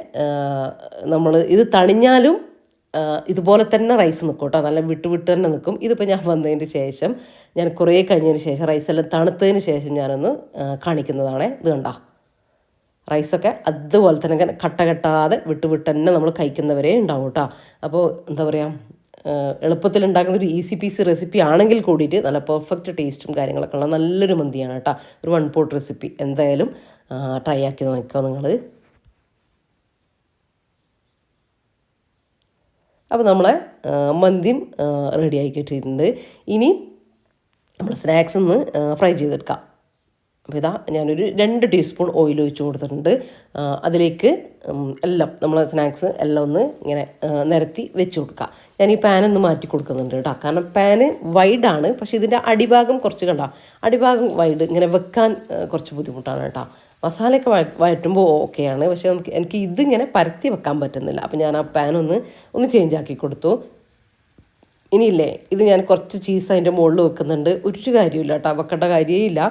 നമ്മൾ ഇത് തണിഞ്ഞാലും ഇതുപോലെ തന്നെ റൈസ് നിൽക്കും കേട്ടോ, നല്ല വിട്ട് തന്നെ നിൽക്കും. ഇതിപ്പോൾ ഞാൻ വന്നതിന് ശേഷം ഞാൻ കുറേ കഴിഞ്ഞതിന് ശേഷം റൈസെല്ലാം തണുത്തതിന് ശേഷം ഞാനൊന്ന് കാണിക്കുന്നതാണ്. ഇത് കണ്ടോ, റൈസൊക്കെ അതുപോലെ തന്നെ കെട്ടാതെ വിട്ട് തന്നെ നമ്മൾ കഴിക്കുന്നവരെ ഉണ്ടാവും കേട്ടോ. അപ്പോൾ എന്താ പറയുക എളുപ്പത്തിൽ ഉണ്ടാക്കുന്ന ഒരു ഈസി പീസ് റെസിപ്പി ആണെങ്കിൽ കൂടിയിട്ട് നല്ല പെർഫെക്റ്റ് ടേസ്റ്റും കാര്യങ്ങളൊക്കെ ഉള്ള നല്ലൊരു മന്തിയാണ് കേട്ടോ. ഒരു 1 പോട്ട് റെസിപ്പി എന്തായാലും ട്രൈ ആക്കി നോക്കുക നിങ്ങൾ. അപ്പോൾ നമ്മളെ മന്തിയും റെഡി ആയി കിട്ടിയിട്ടുണ്ട്. ഇനി നമ്മൾ സ്നാക്സ് ഒന്ന് ഫ്രൈ ചെയ്തെടുക്കാം. അപ്പോൾ ഇതാ ഞാനൊരു 2 ടീസ്പൂൺ ഓയിൽ ഒഴിച്ച് കൊടുത്തിട്ടുണ്ട്. അതിലേക്ക് എല്ലാം നമ്മൾ സ്നാക്സ് എല്ലാം ഒന്ന് ഇങ്ങനെ നിരത്തി വെച്ച് കൊടുക്കുക. ഞാൻ ഈ പാനൊന്ന് മാറ്റി കൊടുക്കുന്നുണ്ട് കേട്ടോ, കാരണം പാന് വൈഡാണ്. പക്ഷേ ഇതിൻ്റെ അടിഭാഗം കുറച്ച് കണ്ടോ, അടിഭാഗം വൈഡ് ഇങ്ങനെ വെക്കാൻ കുറച്ച് ബുദ്ധിമുട്ടാണ് കേട്ടോ. മസാലയൊക്കെ വഴറ്റുമ്പോൾ ഓക്കെയാണ്, പക്ഷേ എനിക്ക് ഇതിങ്ങനെ പരത്തി വെക്കാൻ പറ്റുന്നില്ല. അപ്പോൾ ഞാൻ ആ പാനൊന്ന് ചേഞ്ച് ആക്കി കൊടുത്തു. ഇനിയില്ലേ ഇത് ഞാൻ കുറച്ച് ചീസ് അതിൻ്റെ മുകളിൽ വെക്കുന്നുണ്ട്. ഒരു കാര്യമില്ല കേട്ടോ, വെക്കേണ്ട കാര്യമേ ഇല്ല.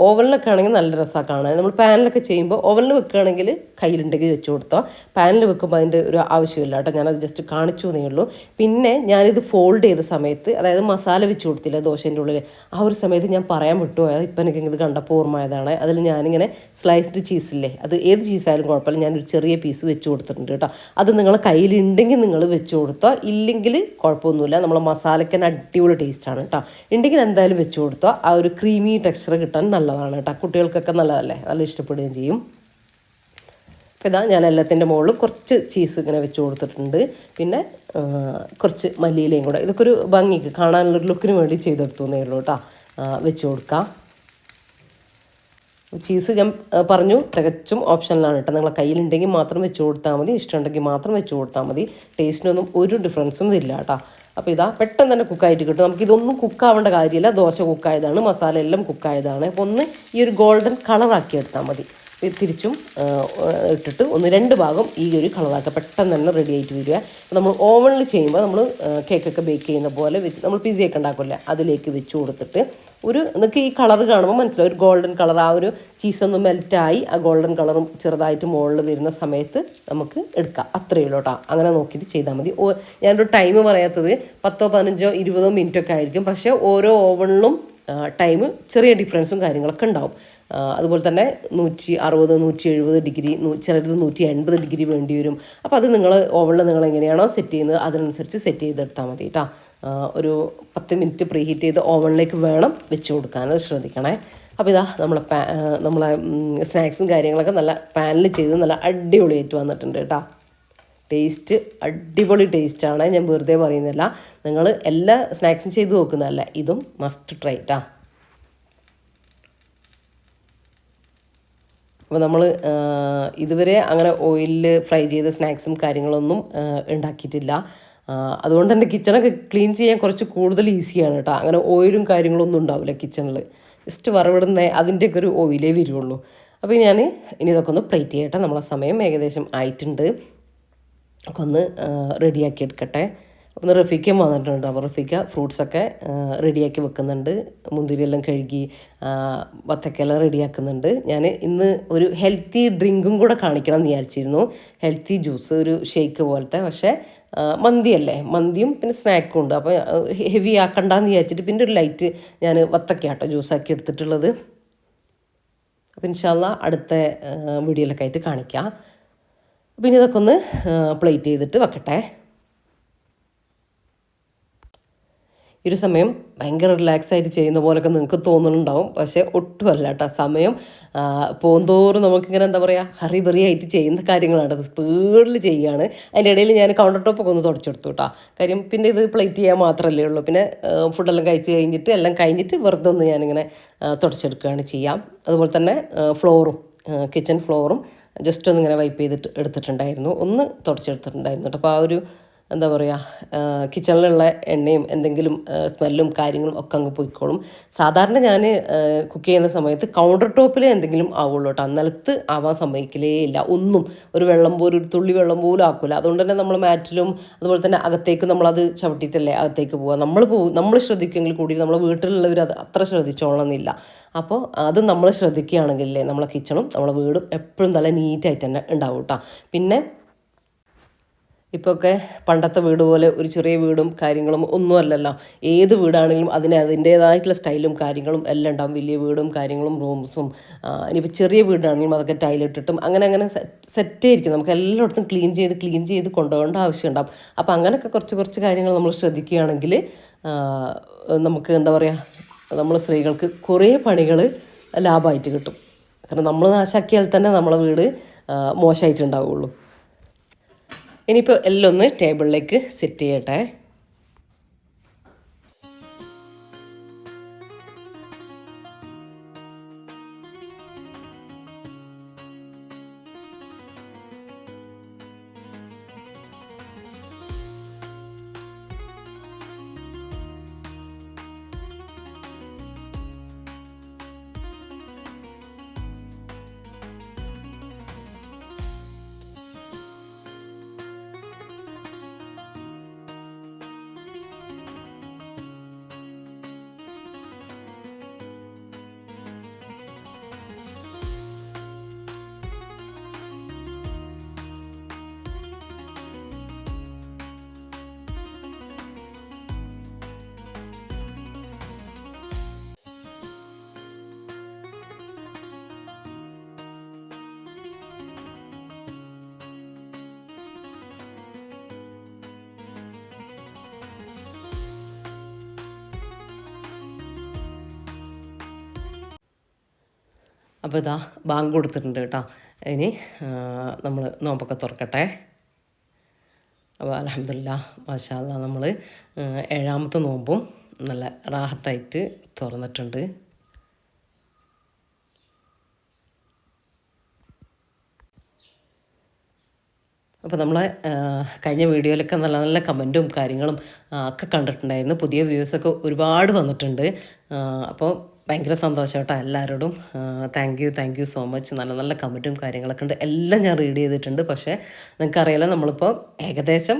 ഓവനിലൊക്കെ ആണെങ്കിൽ നല്ല രസമാണ് കാണാൻ. നമ്മൾ പാനിലൊക്കെ ചെയ്യുമ്പോൾ ഓവനിൽ വെക്കുകയാണെങ്കിൽ കയ്യിലുണ്ടെങ്കിൽ വെച്ച് കൊടുത്തോ. പാനിൽ വെക്കുമ്പോൾ അതിൻ്റെ ഒരു ആവശ്യമില്ല കേട്ടോ, ഞാനത് ജസ്റ്റ് കാണിച്ചു എന്നേ ഉള്ളൂ. പിന്നെ ഞാനിത് ഫോൾഡ് ചെയ്ത സമയത്ത്, അതായത് മസാല വെച്ച് കൊടുത്തില്ല ദോശേൻ്റെ ഉള്ളിൽ, ആ ഒരു സമയത്ത് ഞാൻ പറയാൻ വിട്ടുപോയത്. ഇപ്പം എനിക്ക് ഇത് കണ്ടപ്പോൾ ഓർമ്മയായതാണ്. അതിൽ ഞാനിങ്ങനെ സ്ലൈസ്ഡ് ചീസില്ലേ, അത് ഏത് ചീസായാലും കുഴപ്പമില്ല, ഞാനൊരു ചെറിയ പീസ് വെച്ച് കൊടുത്തിട്ടുണ്ട് കേട്ടോ. അത് നിങ്ങളെ കയ്യിലുണ്ടെങ്കിൽ നിങ്ങൾ വെച്ച് കൊടുത്തോ, ഇല്ലെങ്കിൽ കുഴപ്പമൊന്നുമില്ല. നമ്മളെ മസാലയ്ക്ക് അടിപൊളി ടേസ്റ്റാണ് കേട്ടോ. ഉണ്ടെങ്കിൽ എന്തായാലും വെച്ച് കൊടുത്തോ, ആ ഒരു ക്രീമി ടെക്സ്ചർ കിട്ടാൻ നല്ലതാണ് കേട്ടോ. കുട്ടികൾക്കൊക്കെ നല്ലതല്ലേ, നല്ല ഇഷ്ടപ്പെടുകയും ചെയ്യും. അപ്പോൾ ഇതാ ഞാൻ എല്ലാത്തിൻ്റെ മുകളിൽ കുറച്ച് ചീസ് ഇങ്ങനെ വെച്ച് കൊടുത്തിട്ടുണ്ട്. പിന്നെ കുറച്ച് മല്ലിയിലയും കൂടെ, ഇതൊക്കെ ഒരു ഭംഗിക്ക് കാണാനുള്ളൊരു ലുക്കിന് വേണ്ടി ചെയ്തെടുത്തു എന്നേ ഉള്ളൂ കേട്ടോ. വെച്ച് കൊടുക്കാം. ചീസ് ഞാൻ പറഞ്ഞു തികച്ചും ഓപ്ഷനിലാണ് കേട്ടോ. നിങ്ങളെ കയ്യിലുണ്ടെങ്കിൽ മാത്രം വെച്ച് കൊടുത്താൽ മതി, ഇഷ്ടമുണ്ടെങ്കിൽ മാത്രം വെച്ച് കൊടുത്താൽ മതി. ടേസ്റ്റിനൊന്നും ഒരു ഡിഫറൻസും വരില്ല കേട്ടോ. അപ്പോൾ ഇതാ പെട്ടെന്ന് തന്നെ കുക്കായിട്ട് കിട്ടും. നമുക്കിതൊന്നും കുക്കാവേണ്ട കാര്യമില്ല, ദോശ കുക്കായതാണ്, മസാല എല്ലാം കുക്കായതാണ്. അപ്പോൾ ഒന്ന് ഈ ഒരു ഗോൾഡൻ കളറാക്കി എടുത്താൽ മതി. തിരിച്ചും ഇട്ടിട്ട് ഒന്ന് 2 ഭാഗം ഈ ഒരു കളറാക്കുക, പെട്ടെന്ന് തന്നെ റെഡി ആയിട്ട് വരിക. നമ്മൾ ഓവനിൽ ചെയ്യുമ്പോൾ നമ്മൾ കേക്കൊക്കെ ബേക്ക് ചെയ്യുന്ന പോലെ വെച്ച് നമ്മൾ പിസയൊക്കെ ഉണ്ടാക്കില്ലേ, അതിലേക്ക് വെച്ച് കൊടുത്തിട്ട് നിങ്ങൾക്ക് ഈ കളർ കാണുമ്പോൾ മനസ്സിലാവും, ഒരു ഗോൾഡൻ കളർ. ആ ഒരു ചീസൊന്ന് മെൽറ്റായി ആ ഗോൾഡൻ കളറും ചെറുതായിട്ട് മുകളിൽ വരുന്ന സമയത്ത് നമുക്ക് എടുക്കാം. അത്രയേ ഉള്ളൂ കേട്ടോ. അങ്ങനെ നോക്കിയിട്ട് ചെയ്താൽ മതി. ഞാനൊരു ടൈം പറയാത്തത് 10, 15, 20 മിനിറ്റൊക്കെ ആയിരിക്കും. പക്ഷേ ഓരോ ഓവണിലും ടൈം ചെറിയ ഡിഫറൻസും കാര്യങ്ങളൊക്കെ ഉണ്ടാവും. അതുപോലെ തന്നെ 160, 170 ഡിഗ്രി, ചിലത് 180 ഡിഗ്രി വേണ്ടി വരും. അപ്പോൾ അത് നിങ്ങൾ ഓവണിൽ നിങ്ങൾ എങ്ങനെയാണോ സെറ്റ് ചെയ്യുന്നത് അതിനനുസരിച്ച് സെറ്റ് ചെയ്തെടുത്താൽ മതി കേട്ടോ. ഒരു 10 മിനിറ്റ് പ്രീ ഹീറ്റ് ചെയ്ത് ഓവനിലേക്ക് വേണം വെച്ച് കൊടുക്കാൻ, അത് ശ്രദ്ധിക്കണേ. അപ്പോൾ ഇതാ നമ്മളെ സ്നാക്സും കാര്യങ്ങളൊക്കെ നല്ല പാനിൽ ചെയ്ത് നല്ല അടിപൊളിയായിട്ട് വന്നിട്ടുണ്ട് കേട്ടോ. ടേസ്റ്റ് അടിപൊളി ടേസ്റ്റാണ്, ഞാൻ വെറുതെ പറയുന്നില്ല. നിങ്ങൾ എല്ലാ സ്നാക്സും ചെയ്ത് നോക്കുന്നതല്ല, ഇതും മസ്റ്റ് ട്രൈ കേട്ടോ. അപ്പോൾ നമ്മൾ ഇതുവരെ അങ്ങനെ ഓയിലിൽ ഫ്രൈ ചെയ്ത സ്നാക്സും കാര്യങ്ങളൊന്നും ഉണ്ടാക്കിയിട്ടില്ല. അതുകൊണ്ട് തന്നെ കിച്ചണൊക്കെ ക്ലീൻ ചെയ്യാൻ കുറച്ച് കൂടുതൽ ഈസിയാണ് കേട്ടോ. അങ്ങനെ ഓയിലും കാര്യങ്ങളൊന്നും ഉണ്ടാവില്ല കിച്ചണിൽ, ജസ്റ്റ് വറവിടുന്ന അതിൻ്റെയൊക്കെ ഒരു ഓയിലേ വരുള്ളൂ. അപ്പോൾ ഞാൻ ഇനി ഇതൊക്കെ ഒന്ന് പ്ലേറ്റ് ചെയ്യട്ടെ. നമ്മളെ സമയം ഏകദേശം ആയിട്ടുണ്ട്, ഒക്കെ ഒന്ന് റെഡിയാക്കി എടുക്കട്ടെ. ഒന്ന് റഫിക്കും വന്നിട്ടുണ്ട്. അപ്പോൾ റഫിക്ക ഫ്രൂട്ട്സൊക്കെ റെഡിയാക്കി വെക്കുന്നുണ്ട്. മുന്തിരിയെല്ലാം കഴുകി വത്തക്കെല്ലാം റെഡിയാക്കുന്നുണ്ട്. ഞാൻ ഇന്ന് ഒരു ഹെൽത്തി ഡ്രിങ്കും കൂടെ കാണിക്കണം എന്ന് വിചാരിച്ചിരുന്നു. ഹെൽത്തി ജ്യൂസ്, ഒരു ഷേക്ക് പോലത്തെ. പക്ഷേ മന്തിയല്ലേ, മന്തിയും പിന്നെ സ്നാക്കും ഉണ്ട്. അപ്പോൾ ഹെവി ആക്കണ്ടെന്ന് വിചാരിച്ചിട്ട് പിന്നെ ഒരു ലൈറ്റ് ഞാൻ വത്തക്കയാട്ടോ ജ്യൂസാക്കി എടുത്തിട്ടുള്ളത്. അപ്പോൾ ഇൻഷാല്ലാ അടുത്ത വീഡിയോയിലൊക്കെ ആയിട്ട് കാണിക്കാം. പിന്നെ ഇതൊക്കെ ഒന്ന് പ്ലേറ്റ് ചെയ്തിട്ട് വെക്കട്ടെ. ഈ ഒരു സമയം ഭയങ്കര റിലാക്സ് ആയിട്ട് ചെയ്യുന്ന പോലൊക്കെ നിങ്ങൾക്ക് തോന്നുന്നുണ്ടാവും. പക്ഷേ ഒട്ടുമല്ല കേട്ടോ. സമയം പോകുന്തോറും നമുക്കിങ്ങനെ എന്താ പറയുക, ഹറി ബറി ആയിട്ട് ചെയ്യുന്ന കാര്യങ്ങളാണ്. അത് സ്പീഡിൽ ചെയ്യുകയാണ്. അതിൻ്റെ ഇടയിൽ ഞാൻ കൗണ്ടർ ടോപ്പൊക്കെ ഒന്ന് തുടച്ചെടുത്തു കേട്ടോ. കാര്യം പിന്നെ ഇത് പ്ലേറ്റ് ചെയ്യാൻ മാത്രമല്ലേ ഉള്ളൂ. പിന്നെ ഫുഡെല്ലാം കഴിച്ച് കഴിഞ്ഞിട്ട് എല്ലാം കഴിഞ്ഞിട്ട് വെറുതെ ഒന്ന് ഞാനിങ്ങനെ തുടച്ചെടുക്കുകയാണ് ചെയ്യാം. അതുപോലെ തന്നെ ഫ്ലോറും, കിച്ചൺ ഫ്ലോറും ജസ്റ്റ് ഒന്നിങ്ങനെ വൈപ്പ് ചെയ്തിട്ട് എടുത്തിട്ടുണ്ടായിരുന്നു, ഒന്ന് തുടച്ചെടുത്തിട്ടുണ്ടായിരുന്നു കേട്ടോ. അപ്പോൾ ആ ഒരു എന്താ പറയുക, കിച്ചണിലുള്ള എണ്ണയും എന്തെങ്കിലും സ്മെല്ലും കാര്യങ്ങളും ഒക്കെ അങ്ങ് പോയിക്കോളും. സാധാരണ ഞാൻ കുക്ക് ചെയ്യുന്ന സമയത്ത് കൗണ്ടർ ടോപ്പിൽ എന്തെങ്കിലും ആവുള്ളൂ കേട്ടോ. നിലത്ത് ആവാൻ സമ്മതിക്കലേ ഇല്ല. ഒന്നും ഒരു വെള്ളം പോലും, ഒരു തുള്ളി വെള്ളം പോലും ആക്കില്ല. അതുകൊണ്ട് തന്നെ നമ്മൾ മാറ്റിലും അതുപോലെ തന്നെ അകത്തേക്ക് നമ്മളത് ചവിട്ടിയിട്ടല്ലേ അകത്തേക്ക് പോവുക. നമ്മൾ ശ്രദ്ധിക്കുമെങ്കിൽ കൂടി നമ്മളെ വീട്ടിലുള്ളവർ അത് അത്ര ശ്രദ്ധിച്ചോളണമെന്നില്ല. അപ്പോൾ അത് നമ്മൾ ശ്രദ്ധിക്കുകയാണെങ്കിലേ നമ്മളെ കിച്ചണും നമ്മളെ വീടും എപ്പോഴും നല്ല നീറ്റായിട്ട് തന്നെ ഉണ്ടാവും കേട്ടോ. പിന്നെ ഇപ്പോഴൊക്കെ പണ്ടത്തെ വീട് പോലെ ഒരു ചെറിയ വീടും കാര്യങ്ങളും ഒന്നും അല്ലല്ലോ. ഏത് വീടാണെങ്കിലും അതിന് അതിൻ്റേതായിട്ടുള്ള സ്റ്റൈലും കാര്യങ്ങളും എല്ലാം ഉണ്ടാവും. വലിയ വീടും കാര്യങ്ങളും റൂംസും. ഇനിയിപ്പോൾ ചെറിയ വീടാണെങ്കിലും അതൊക്കെ ടൈലിട്ടിട്ടും അങ്ങനെ അങ്ങനെ സെറ്റേ ഇരിക്കും. നമുക്ക് എല്ലായിടത്തും ക്ലീൻ ചെയ്ത് കൊണ്ടുപോകേണ്ട ആവശ്യമുണ്ടാവും. അപ്പോൾ അങ്ങനെയൊക്കെ കുറച്ച് കാര്യങ്ങൾ നമ്മൾ ശ്രദ്ധിക്കുകയാണെങ്കിൽ നമുക്ക് എന്താ പറയുക, നമ്മൾ സ്ത്രീകൾക്ക് കുറേ പണികൾ ലാഭമായിട്ട് കിട്ടും. കാരണം നമ്മൾ നാശാക്കിയാൽ തന്നെ നമ്മളെ വീട് മോശമായിട്ടുണ്ടാവുള്ളൂ. ഇനിയിപ്പോൾ എല്ലാം ഒന്ന് ടേബിളിലേക്ക് സെറ്റ് ചെയ്യട്ടെ. അപ്പോൾ ഇതാ ബാങ്ക് കൊടുത്തിട്ടുണ്ട് കേട്ടോ. ഇനി നമ്മൾ നോമ്പൊക്കെ തുറക്കട്ടെ. അപ്പോൾ അൽഹംദുലില്ലാ മാഷാ അല്ലാഹ് നമ്മൾ 7ാമത്തെ നോമ്പും നല്ല റാഹത്തായിട്ട് തുറന്നിട്ടുണ്ട്. അപ്പോൾ നമ്മളെ കഴിഞ്ഞ വീഡിയോയിലൊക്കെ നല്ല നല്ല കമൻറ്റും കാര്യങ്ങളും ഒക്കെ കണ്ടിട്ടുണ്ടായിരുന്നു. പുതിയ വ്യൂസൊക്കെ ഒരുപാട് വന്നിട്ടുണ്ട്. അപ്പോൾ ഭയങ്കര സന്തോഷം കേട്ടോ എല്ലാവരോടും. Thank you so much. നല്ല നല്ല കമൻറ്റും കാര്യങ്ങളൊക്കെ ഉണ്ട്. എല്ലാം ഞാൻ റീഡ് ചെയ്തിട്ടുണ്ട്. പക്ഷേ നിങ്ങൾക്കറിയാലോ, നമ്മളിപ്പോൾ ഏകദേശം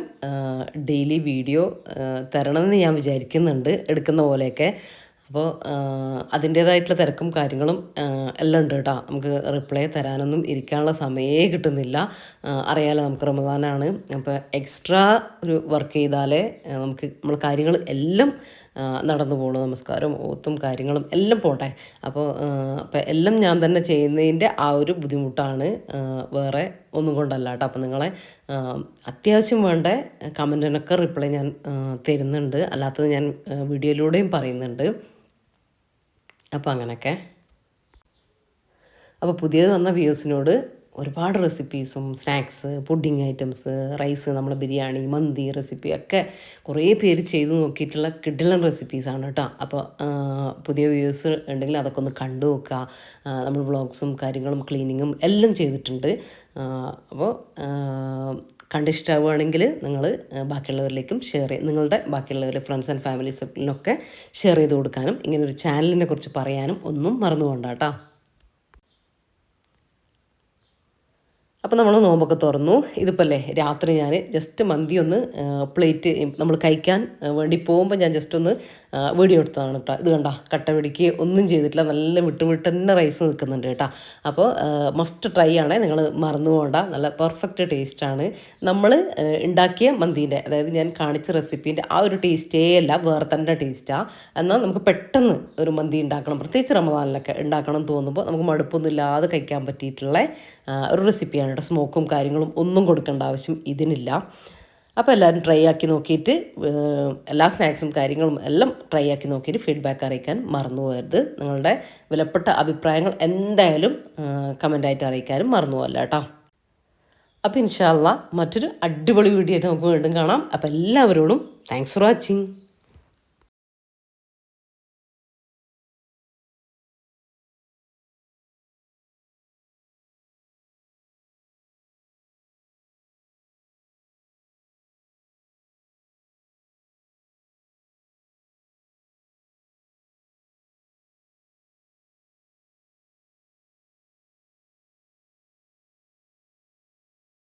ഡെയിലി വീഡിയോ തരണമെന്ന് ഞാൻ വിചാരിക്കുന്നുണ്ട്, എടുക്കുന്ന പോലെയൊക്കെ. അപ്പോൾ അതിൻ്റേതായിട്ടുള്ള തിരക്കും കാര്യങ്ങളും എല്ലാം ഉണ്ട് കേട്ടോ. നമുക്ക് റിപ്ലൈ തരാനൊന്നും ഇരിക്കാനുള്ള സമയമേ കിട്ടുന്നില്ല. അറിയാലോ, നമുക്ക് റമദാനാണ്. അപ്പോൾ എക്സ്ട്രാ ഒരു വർക്ക് ചെയ്താലേ നമുക്ക് നമ്മൾ കാര്യങ്ങൾ എല്ലാം നടന്നു പോകണം. നമസ്കാരവും ഓത്തും കാര്യങ്ങളും എല്ലാം പോട്ടെ. അപ്പോൾ എല്ലാം ഞാൻ തന്നെ ചെയ്യുന്നതിൻ്റെ ആ ഒരു ബുദ്ധിമുട്ടാണ്, വേറെ ഒന്നും കൊണ്ടല്ല കേട്ടോ. അപ്പോൾ നിങ്ങളെ അത്യാവശ്യം വേണ്ട കമൻറ്റിനൊക്കെ റിപ്ലൈ ഞാൻ തരുന്നുണ്ട്. അല്ലാത്തത് ഞാൻ വീഡിയോയിലൂടെയും പറയുന്നുണ്ട്. അപ്പോൾ അങ്ങനെയൊക്കെ. അപ്പോൾ പുതിയത് വന്ന വ്യൂസിനോട് ഒരുപാട് റെസിപ്പീസും സ്നാക്സ്, പുഡിങ് ഐറ്റംസ്, റൈസ്, നമ്മളെ ബിരിയാണി, മന്തി റെസിപ്പി ഒക്കെ കുറേ പേര് ചെയ്ത് നോക്കിയിട്ടുള്ള കിഡിലൻ റെസിപ്പീസാണ് കേട്ടോ. അപ്പോൾ പുതിയ വ്യൂസ് ഉണ്ടെങ്കിൽ അതൊക്കെ ഒന്ന് കണ്ടു നോക്കുക. നമ്മൾ വ്ളോഗ്സും കാര്യങ്ങളും ക്ലീനിങ്ങും എല്ലാം ചെയ്തിട്ടുണ്ട്. അപ്പോൾ കണ്ടിഷ്ടമാവുകയാണെങ്കിൽ നിങ്ങൾ ബാക്കിയുള്ളവരിലേക്കും ഷെയർ ചെയ്ത്, നിങ്ങളുടെ ബാക്കിയുള്ളവരുടെ ഫ്രണ്ട്സ് ആൻഡ് ഫാമിലീസിനൊക്കെ ഷെയർ ചെയ്ത് കൊടുക്കാനും ഇങ്ങനൊരു ചാനലിനെ കുറിച്ച് പറയാനും ഒന്നും മറന്നു പോകണ്ട കേട്ടോ. അപ്പോൾ നമ്മൾ നോമ്പൊക്കെ തുറന്നു. ഇതിപ്പോൾ അല്ലേ രാത്രി ഞാൻ ജസ്റ്റ് മന്തി ഒന്ന് പ്ലേറ്റ് നമ്മൾ കഴിക്കാൻ വേണ്ടി പോകുമ്പോൾ ഞാൻ ജസ്റ്റ് ഒന്ന് വീഡിയോ എടുത്തതാണ് കേട്ടോ. ഇത് കണ്ട കട്ട പിടിക്ക് ഒന്നും ചെയ്തിട്ടില്ല, നല്ല വിട്ട് വിട്ട് തന്നെ റൈസ് നിൽക്കുന്നുണ്ട് കേട്ടോ. അപ്പോൾ മസ്റ്റ് ട്രൈ ആണ്, നിങ്ങൾ മറന്നു പോകണ്ട, നല്ല പെർഫെക്റ്റ് ടേസ്റ്റാണ്. നമ്മൾ ഉണ്ടാക്കിയ മന്തീൻ്റെ, അതായത് ഞാൻ കാണിച്ച റെസിപ്പീൻ്റെ ആ ഒരു ടേസ്റ്റേ അല്ല, വേറെ തന്നെ ടേസ്റ്റാണ്. എന്നാൽ നമുക്ക് പെട്ടെന്ന് ഒരു മന്തി ഉണ്ടാക്കണം, പ്രത്യേകിച്ച് റമദാനിലൊക്കെ ഉണ്ടാക്കണം തോന്നുമ്പോൾ നമുക്ക് മടുപ്പൊന്നും ഇല്ലാതെ കഴിക്കാൻ പറ്റിയിട്ടുള്ള ഒരു റെസിപ്പിയാണ് കേട്ടോ. സ്മോക്കും കാര്യങ്ങളും ഒന്നും കൊടുക്കേണ്ട ആവശ്യം ഇതിനില്ല. അപ്പോൾ എല്ലാവരും ട്രൈ ആക്കി നോക്കിയിട്ട് എല്ലാ സ്നാക്സും കാര്യങ്ങളും എല്ലാം ട്രൈ ആക്കി നോക്കിയിട്ട് ഫീഡ്ബാക്ക് അറിയിക്കാൻ മറന്നു പോകരുത്. നിങ്ങളുടെ വിലപ്പെട്ട അഭിപ്രായങ്ങൾ എന്തായാലും കമൻ്റായിട്ട് അറിയിക്കാനും മറന്നു പോകല്ല കേട്ടോ. അപ്പോൾ ഇൻഷാ അല്ലാഹ് മറ്റൊരു അടിപൊളി വീഡിയോ ആയിട്ട് നമുക്ക് വീണ്ടും കാണാം. അപ്പോൾ എല്ലാവരോടും താങ്ക്സ് ഫോർ വാച്ചിങ്.